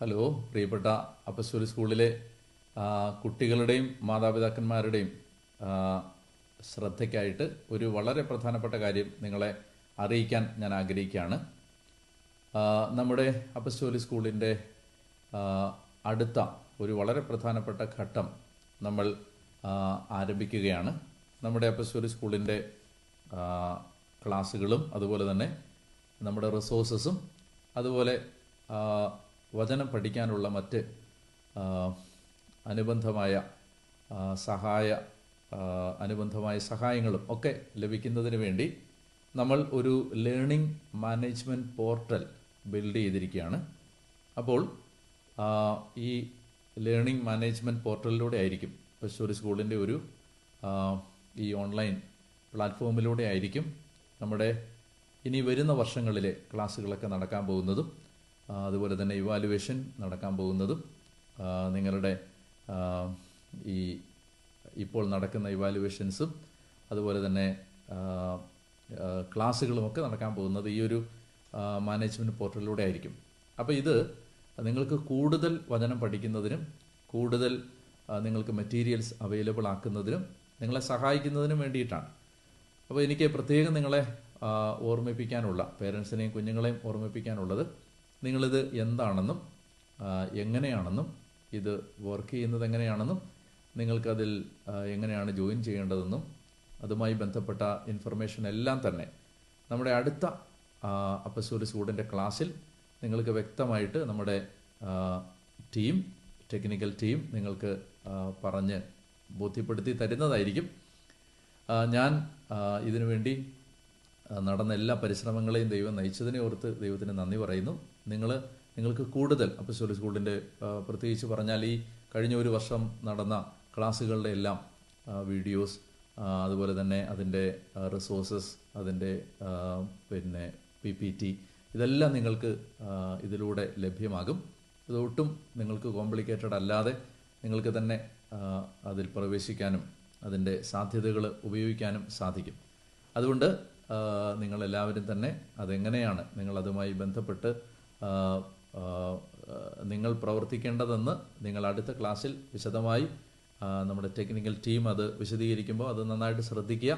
Hello പ്രിയപ്പെട്ട അപ്പസ്തോലിക സ്കൂളിലെ കുട്ടികളുടെയും മാതാപിതാക്കന്മാരുടെയും ശ്രദ്ധയ്ക്കായിട്ട് ഒരു വളരെ പ്രധാനപ്പെട്ട കാര്യം നിങ്ങളെ അറിയിക്കാൻ ഞാൻ ആഗ്രഹിക്കുകയാണ്. നമ്മുടെ അപ്പസ്തോലിക സ്കൂളിൻ്റെ അടുത്ത ഒരു വളരെ പ്രധാനപ്പെട്ട ഘട്ടം നമ്മൾ ആരംഭിക്കുകയാണ്. നമ്മുടെ അപ്പസ്തോലിക സ്കൂളിൻ്റെ ക്ലാസ്സുകളും അതുപോലെ തന്നെ നമ്മുടെ റിസോഴ്സസും അതുപോലെ വചനം പഠിക്കാനുള്ള മറ്റ് അനുബന്ധമായ സഹായങ്ങളും ഒക്കെ ലഭിക്കുന്നതിന് വേണ്ടി നമ്മൾ ഒരു ലേണിംഗ് മാനേജ്മെൻറ്റ് പോർട്ടൽ ബിൽഡ് ചെയ്തിരിക്കുകയാണ്. അപ്പോൾ ഈ ലേണിംഗ് മാനേജ്മെൻറ്റ് പോർട്ടലിലൂടെ ആയിരിക്കും അപ്പസ്തോലിക സ്കൂളിൻ്റെ ഒരു ഈ ഓൺലൈൻ പ്ലാറ്റ്ഫോമിലൂടെ ആയിരിക്കും നമ്മുടെ ഇനി വരുന്ന വർഷങ്ങളിലെ ക്ലാസ്സുകളൊക്കെ നടക്കാൻ പോകുന്നതും അതുപോലെ തന്നെ ഇവാലുവേഷൻ നടക്കാൻ പോകുന്നതും നിങ്ങളുടെ ഇപ്പോൾ നടക്കുന്ന ഇവാലുവേഷൻസും അതുപോലെ തന്നെ ക്ലാസ്സുകളുമൊക്കെ നടക്കാൻ പോകുന്നത് ഈ ഒരു മാനേജ്മെൻറ്റ് പോർട്ടലിലൂടെ ആയിരിക്കും. അപ്പോൾ ഇത് നിങ്ങൾക്ക് കൂടുതൽ വചനം പഠിക്കുന്നതിനും കൂടുതൽ നിങ്ങൾക്ക് മെറ്റീരിയൽസ് അവൈലബിൾ ആക്കുന്നതിനും നിങ്ങളെ സഹായിക്കുന്നതിനും വേണ്ടിയിട്ടാണ്. അപ്പോൾ എനിക്ക് പ്രത്യേകം നിങ്ങളെ ഓർമ്മിപ്പിക്കാനുള്ള, പേരൻസിനെയും കുഞ്ഞുങ്ങളെയും ഓർമ്മിപ്പിക്കാനുള്ളത്, നിങ്ങളിത് എന്താണെന്നും എങ്ങനെയാണെന്നും ഇത് വർക്ക് ചെയ്യുന്നത് എങ്ങനെയാണെന്നും നിങ്ങൾക്കതിൽ എങ്ങനെയാണ് ജോയിൻ ചെയ്യേണ്ടതെന്നും അതുമായി ബന്ധപ്പെട്ട ഇൻഫർമേഷൻ എല്ലാം തന്നെ നമ്മുടെ അടുത്ത അപ്പസ്തോലിക സ്കൂളിൻ്റെ ക്ലാസ്സിൽ നിങ്ങൾക്ക് വ്യക്തമായിട്ട് നമ്മുടെ ടെക്നിക്കൽ ടീം നിങ്ങൾക്ക് പറഞ്ഞ് ബോധ്യപ്പെടുത്തി തരുന്നതായിരിക്കും. ഞാൻ ഇതിനുവേണ്ടി നടന്ന എല്ലാ പരിശ്രമങ്ങളെയും ദൈവം നയിച്ചതിനെ ഓർത്ത് ദൈവത്തിന് നന്ദി പറയുന്നു. നിങ്ങൾക്ക് കൂടുതൽ അപ്പസ്തോലിക സ്കൂളിൻ്റെ പ്രത്യേകിച്ച് പറഞ്ഞാൽ ഈ കഴിഞ്ഞ ഒരു വർഷം നടന്ന ക്ലാസ്സുകളുടെ എല്ലാം വീഡിയോസ്, അതുപോലെ തന്നെ അതിൻ്റെ റിസോഴ്സസ്, അതിൻ്റെ പിന്നെ PPT, ഇതെല്ലാം നിങ്ങൾക്ക് ഇതിലൂടെ ലഭ്യമാകും. ഇതൊട്ടും നിങ്ങൾക്ക് കോംപ്ലിക്കേറ്റഡ് അല്ലാതെ നിങ്ങൾക്ക് തന്നെ അതിൽ പ്രവേശിക്കാനും അതിൻ്റെ സാധ്യതകൾ ഉപയോഗിക്കാനും സാധിക്കും. അതുകൊണ്ട് നിങ്ങളെല്ലാവരും തന്നെ അതെങ്ങനെയാണ് നിങ്ങളതുമായി ബന്ധപ്പെട്ട് നിങ്ങൾ പ്രവർത്തിക്കേണ്ടതെന്ന് നിങ്ങൾ അടുത്ത ക്ലാസ്സിൽ വിശദമായി നമ്മുടെ ടെക്നിക്കൽ ടീം അത് വിശദീകരിക്കുമ്പോൾ അത് നന്നായിട്ട് ശ്രദ്ധിക്കുക.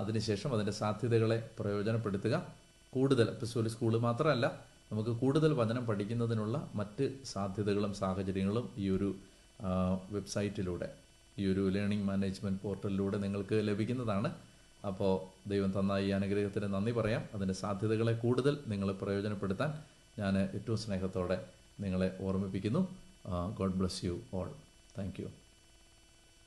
അതിനുശേഷം അതിൻ്റെ സാധ്യതകളെ പ്രയോജനപ്പെടുത്തുക. കൂടുതൽ അപ്പസ്തോലിക സ്കൂൾ മാത്രമല്ല, നമുക്ക് കൂടുതൽ വചനം പഠിക്കുന്നതിനുള്ള മറ്റ് സാധ്യതകളും സാഹചര്യങ്ങളും ഈ ഒരു വെബ്സൈറ്റിലൂടെ, ഈ ഒരു ലേണിംഗ് മാനേജ്മെൻറ്റ് പോർട്ടലിലൂടെ നിങ്ങൾക്ക് ലഭിക്കുന്നതാണ്. അപ്പോൾ ദൈവം തന്ന ഈ അനുഗ്രഹത്തിന് നന്ദി പറയാം. അതിൻ്റെ സാധ്യതകളെ കൂടുതൽ നിങ്ങൾ പ്രയോജനപ്പെടുത്താൻ ഞാൻ ഏറ്റവും സ്നേഹത്തോടെ നിങ്ങളെ ഓർമ്മിപ്പിക്കുന്നു. God bless you all. Thank you.